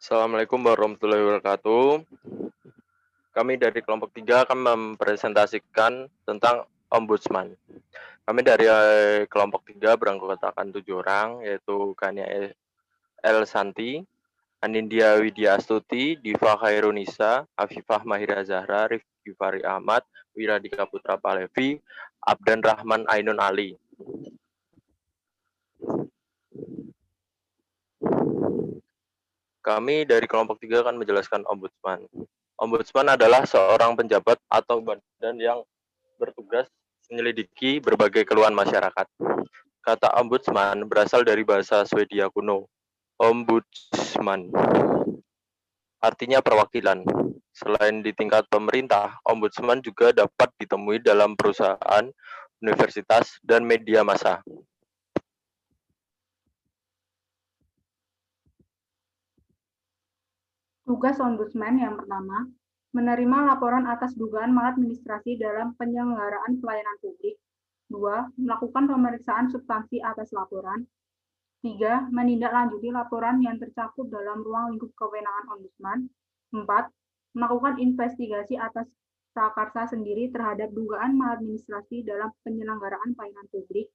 Assalamualaikum warahmatullahi wabarakatuh. Kami dari kelompok 3 akan mempresentasikan tentang Ombudsman. Kami dari kelompok 3 beranggotakan 7 orang, yaitu Kania El Santi, Anindya Widya Astuti, Diva Khairunisa, Afifah Mahira Zahra, Rifki Fari Ahmad, Wiradika Putra Palevi, Abdan Rahman Ainun Ali. Kami dari kelompok 3 akan menjelaskan Ombudsman. Ombudsman adalah seorang penjabat atau badan yang bertugas menyelidiki berbagai keluhan masyarakat. Kata ombudsman berasal dari bahasa Swedia kuno, ombudsman, artinya perwakilan. Selain di tingkat pemerintah, ombudsman juga dapat ditemui dalam perusahaan, universitas, dan media massa. Tugas Ombudsman yang pertama, menerima laporan atas dugaan maladministrasi dalam penyelenggaraan pelayanan publik. 2. Melakukan pemeriksaan substansi atas laporan. 3. Menindaklanjuti laporan yang tercakup dalam ruang lingkup kewenangan Ombudsman. 4. Melakukan investigasi atas prakarsa sendiri terhadap dugaan maladministrasi dalam penyelenggaraan pelayanan publik.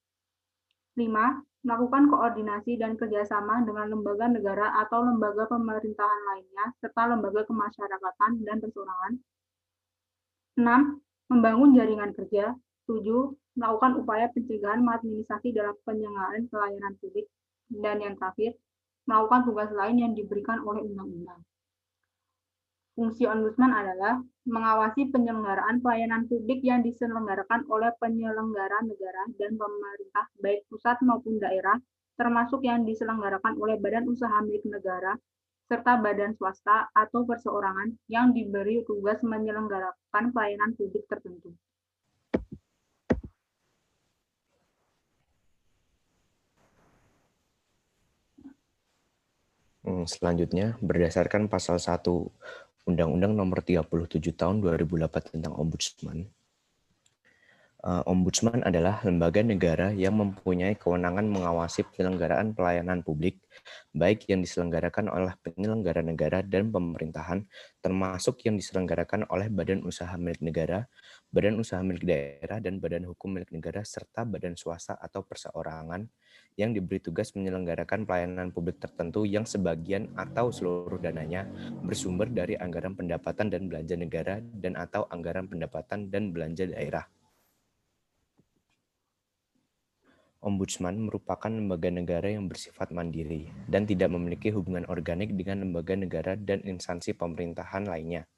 5. Melakukan koordinasi dan kerjasama dengan lembaga negara atau lembaga pemerintahan lainnya, serta lembaga kemasyarakatan dan perseorangan. 6. Membangun jaringan kerja. 7. Melakukan upaya pencegahan maladministrasi dalam penyelenggaraan pelayanan publik. Dan yang terakhir, melakukan tugas lain yang diberikan oleh undang-undang. Fungsi Ombudsman adalah mengawasi penyelenggaraan pelayanan publik yang diselenggarakan oleh penyelenggara negara dan pemerintah, baik pusat maupun daerah, termasuk yang diselenggarakan oleh badan usaha milik negara, serta badan swasta atau perseorangan yang diberi tugas menyelenggarakan pelayanan publik tertentu. Selanjutnya, berdasarkan pasal 1 Undang-Undang Nomor 37 Tahun 2008 tentang Ombudsman, Ombudsman adalah lembaga negara yang mempunyai kewenangan mengawasi penyelenggaraan pelayanan publik, baik yang diselenggarakan oleh penyelenggara negara dan pemerintahan, termasuk yang diselenggarakan oleh badan usaha milik negara, badan usaha milik daerah, dan badan hukum milik negara, serta badan swasta atau perseorangan yang diberi tugas menyelenggarakan pelayanan publik tertentu yang sebagian atau seluruh dananya bersumber dari anggaran pendapatan dan belanja negara dan atau anggaran pendapatan dan belanja daerah. Ombudsman merupakan lembaga negara yang bersifat mandiri dan tidak memiliki hubungan organik dengan lembaga negara dan instansi pemerintahan lainnya,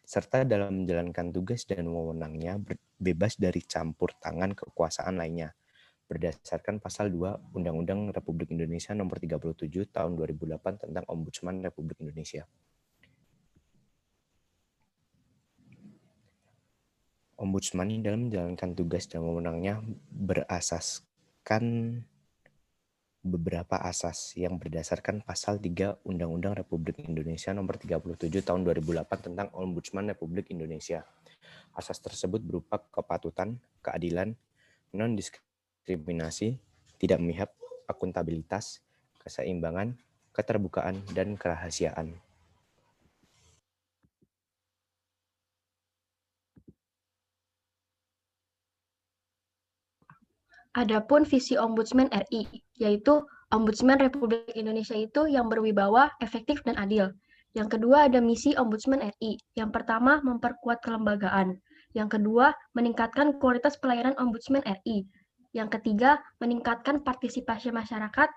serta dalam menjalankan tugas dan wewenangnya bebas dari campur tangan kekuasaan lainnya, berdasarkan pasal 2 Undang-Undang Republik Indonesia Nomor 37 Tahun 2008 tentang Ombudsman Republik Indonesia. Ombudsman dalam menjalankan tugas dan wewenangnya berasaskan beberapa asas yang berdasarkan pasal 3 Undang-Undang Republik Indonesia Nomor 37 Tahun 2008 tentang Ombudsman Republik Indonesia. Asas tersebut berupa kepatutan, keadilan, non-diskriminasi, tidak memihak, akuntabilitas, keseimbangan, keterbukaan, dan kerahasiaan. Adapun visi Ombudsman RI, yaitu Ombudsman Republik Indonesia itu yang berwibawa, efektif, dan adil. Yang kedua ada misi Ombudsman RI. Yang pertama, memperkuat kelembagaan. Yang kedua, meningkatkan kualitas pelayanan Ombudsman RI. Yang ketiga, meningkatkan partisipasi masyarakat.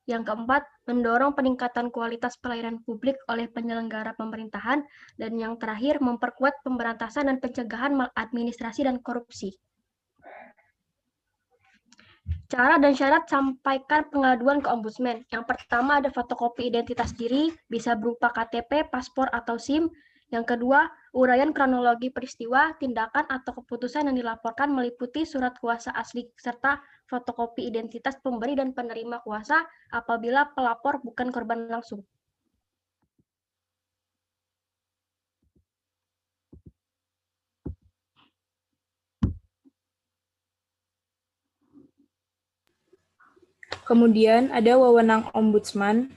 Yang keempat, mendorong peningkatan kualitas pelayanan publik oleh penyelenggara pemerintahan. Dan yang terakhir, memperkuat pemberantasan dan pencegahan maladministrasi dan korupsi. Cara dan syarat sampaikan pengaduan ke Ombudsman. Yang pertama ada fotokopi identitas diri, bisa berupa KTP, paspor, atau SIM. Yang kedua, uraian kronologi peristiwa, tindakan, atau keputusan yang dilaporkan meliputi surat kuasa asli serta fotokopi identitas pemberi dan penerima kuasa apabila pelapor bukan korban langsung. Kemudian ada wewenang Ombudsman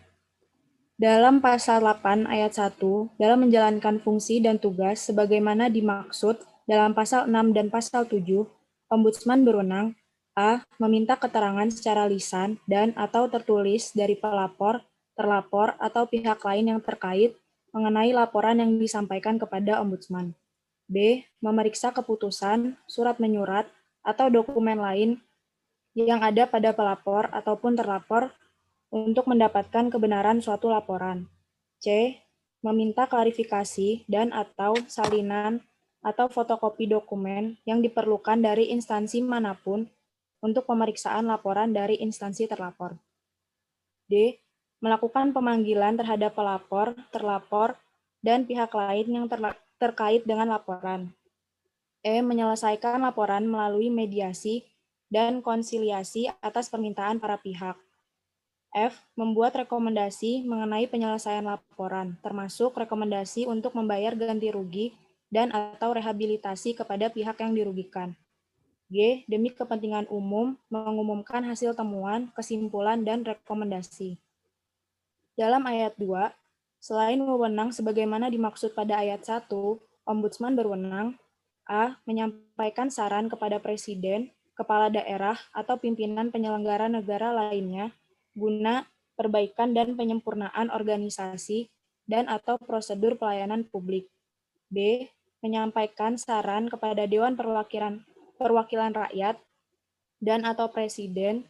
dalam pasal 8 ayat 1 dalam menjalankan fungsi dan tugas sebagaimana dimaksud dalam pasal 6 dan pasal 7, Ombudsman berwenang a. meminta keterangan secara lisan dan atau tertulis dari pelapor, terlapor, atau pihak lain yang terkait mengenai laporan yang disampaikan kepada Ombudsman. B. Memeriksa keputusan, surat menyurat, atau dokumen lain yang ada pada pelapor ataupun terlapor untuk mendapatkan kebenaran suatu laporan. C. Meminta klarifikasi dan atau salinan atau fotokopi dokumen yang diperlukan dari instansi manapun untuk pemeriksaan laporan dari instansi terlapor. D. Melakukan pemanggilan terhadap pelapor, terlapor, dan pihak lain yang terkait dengan laporan. E. Menyelesaikan laporan melalui mediasi dan konsiliasi atas permintaan para pihak. F. Membuat rekomendasi mengenai penyelesaian laporan, termasuk rekomendasi untuk membayar ganti rugi dan atau rehabilitasi kepada pihak yang dirugikan. G. Demi kepentingan umum, mengumumkan hasil temuan, kesimpulan, dan rekomendasi. Dalam ayat 2, selain wewenang sebagaimana dimaksud pada ayat 1, Ombudsman berwenang a. Menyampaikan saran kepada Presiden, Kepala Daerah, atau pimpinan penyelenggara negara lainnya guna perbaikan dan penyempurnaan organisasi dan atau prosedur pelayanan publik. B. Menyampaikan saran kepada Dewan Perwakilan Rakyat dan atau Presiden,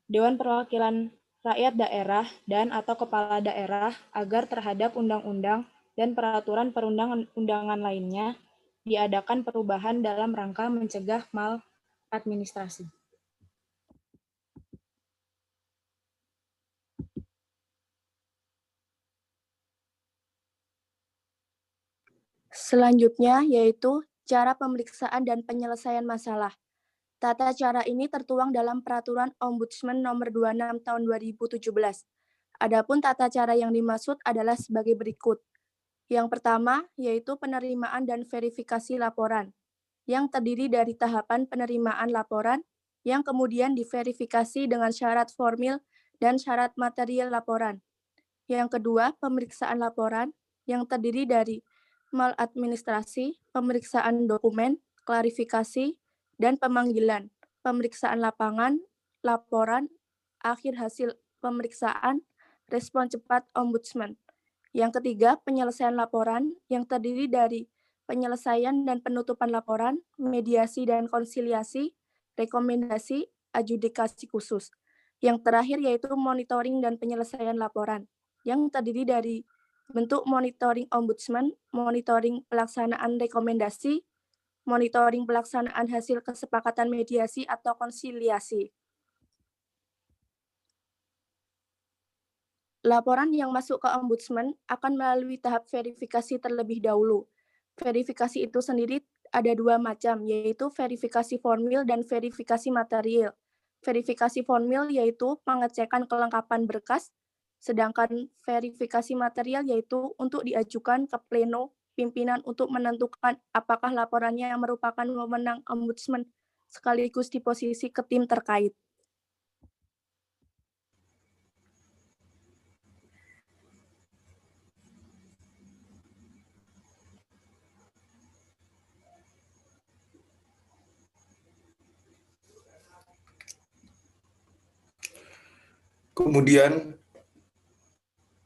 Dewan Perwakilan Rakyat Daerah dan atau Kepala Daerah agar terhadap undang-undang dan peraturan perundang-undangan lainnya diadakan perubahan dalam rangka mencegah maladministrasi. Selanjutnya yaitu cara pemeriksaan dan penyelesaian masalah. Tata cara ini tertuang dalam Peraturan Ombudsman Nomor 26 Tahun 2017. Adapun tata cara yang dimaksud adalah sebagai berikut. Yang pertama yaitu penerimaan dan verifikasi laporan, yang terdiri dari tahapan penerimaan laporan, yang kemudian diverifikasi dengan syarat formil dan syarat material laporan. Yang kedua, pemeriksaan laporan, yang terdiri dari maladministrasi, pemeriksaan dokumen, klarifikasi, dan pemanggilan, pemeriksaan lapangan, laporan, akhir hasil pemeriksaan, respon cepat Ombudsman. Yang ketiga, penyelesaian laporan yang terdiri dari penyelesaian dan penutupan laporan, mediasi dan konsiliasi, rekomendasi, adjudikasi khusus. Yang terakhir yaitu monitoring dan penyelesaian laporan, yang terdiri dari bentuk monitoring Ombudsman, monitoring pelaksanaan rekomendasi, monitoring pelaksanaan hasil kesepakatan mediasi atau konsiliasi. Laporan yang masuk ke Ombudsman akan melalui tahap verifikasi terlebih dahulu. Verifikasi itu sendiri ada dua macam, yaitu verifikasi formil dan verifikasi material. Verifikasi formil yaitu pengecekan kelengkapan berkas, sedangkan verifikasi material yaitu untuk diajukan ke pleno pimpinan untuk menentukan apakah laporannya yang merupakan wewenang Ombudsman sekaligus di posisi ke tim terkait. Kemudian,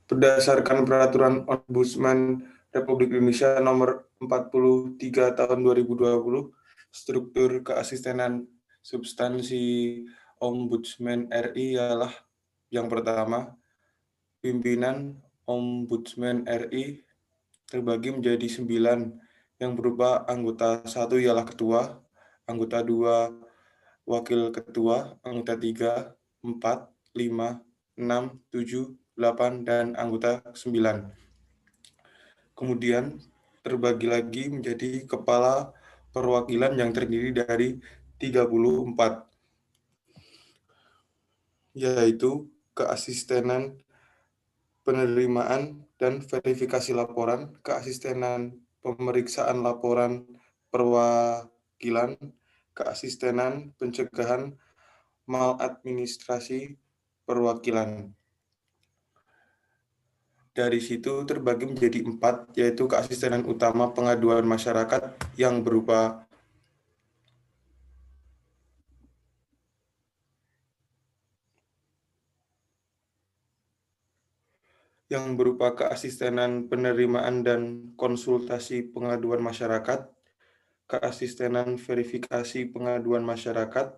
berdasarkan Peraturan Ombudsman Republik Indonesia Nomor 43 Tahun 2020, struktur keasistenan substansi Ombudsman RI ialah yang pertama, pimpinan Ombudsman RI terbagi menjadi 9 yang berupa anggota 1 ialah ketua, anggota 2 wakil ketua, anggota 3, 4, 5, 6, 7, 8, dan anggota 9. Kemudian terbagi lagi menjadi kepala perwakilan yang terdiri dari 34, yaitu keasistenan penerimaan dan verifikasi laporan, keasistenan pemeriksaan laporan perwakilan, keasistenan pencegahan maladministrasi, perwakilan. Dari situ terbagi menjadi 4, yaitu keasistenan utama pengaduan masyarakat yang berupa keasistenan penerimaan dan konsultasi pengaduan masyarakat, keasistenan verifikasi pengaduan masyarakat,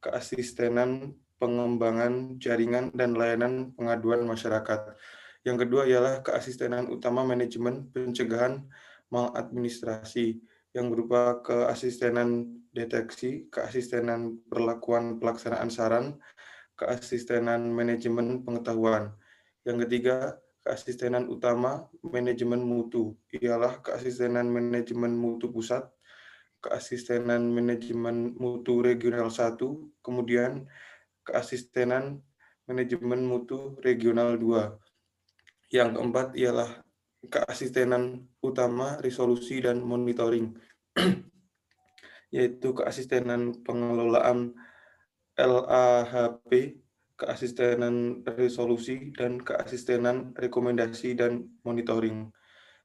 keasistenan pengembangan jaringan dan layanan pengaduan masyarakat. Yang kedua ialah keasistenan utama manajemen pencegahan maladministrasi yang berupa keasistenan deteksi, keasistenan perlakuan pelaksanaan saran, keasistenan manajemen pengetahuan. Yang ketiga, keasistenan utama manajemen mutu ialah keasistenan manajemen mutu pusat, keasistenan manajemen mutu regional 1, kemudian keasistenan manajemen mutu regional 2. Yang keempat ialah keasistenan utama resolusi dan monitoring, yaitu keasistenan pengelolaan LAHP, keasistenan resolusi, dan keasistenan rekomendasi dan monitoring.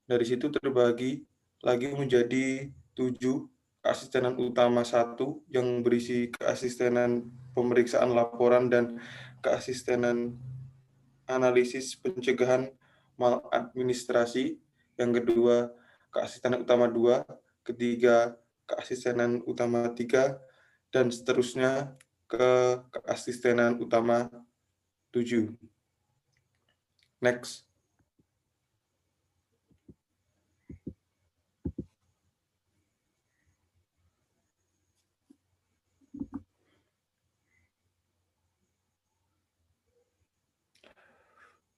Dari situ terbagi lagi menjadi 7, keasistenan utama 1 yang berisi keasistenan pemeriksaan laporan dan keasistenan analisis pencegahan maladministrasi. Yang kedua, keasistenan utama 2, ketiga, keasistenan utama 3, dan seterusnya ke keasistenan utama 7. Next.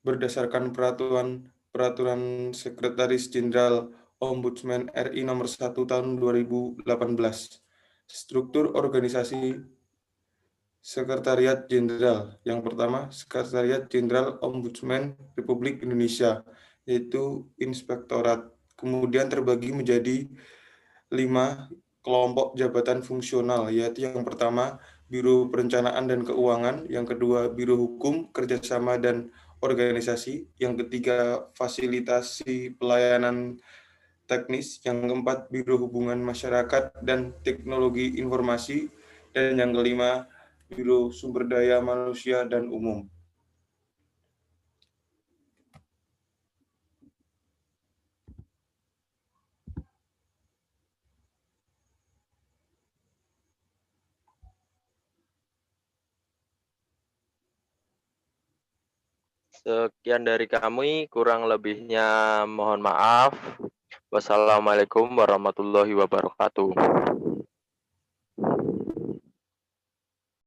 Berdasarkan peraturan Sekretaris Jenderal Ombudsman RI nomor 1 tahun 2018, struktur organisasi Sekretariat Jenderal. Yang pertama, Sekretariat Jenderal Ombudsman Republik Indonesia, yaitu Inspektorat. Kemudian terbagi menjadi 5 kelompok jabatan fungsional, yaitu yang pertama, Biro Perencanaan dan Keuangan, yang kedua, Biro Hukum, Kerjasama dan Organisasi, yang ketiga, Fasilitasi Pelayanan Teknis, yang keempat, Biro Hubungan Masyarakat dan Teknologi Informasi, dan yang kelima, Biro Sumber Daya Manusia dan Umum. Sekian dari kami, kurang lebihnya mohon maaf. Wassalamualaikum warahmatullahi wabarakatuh.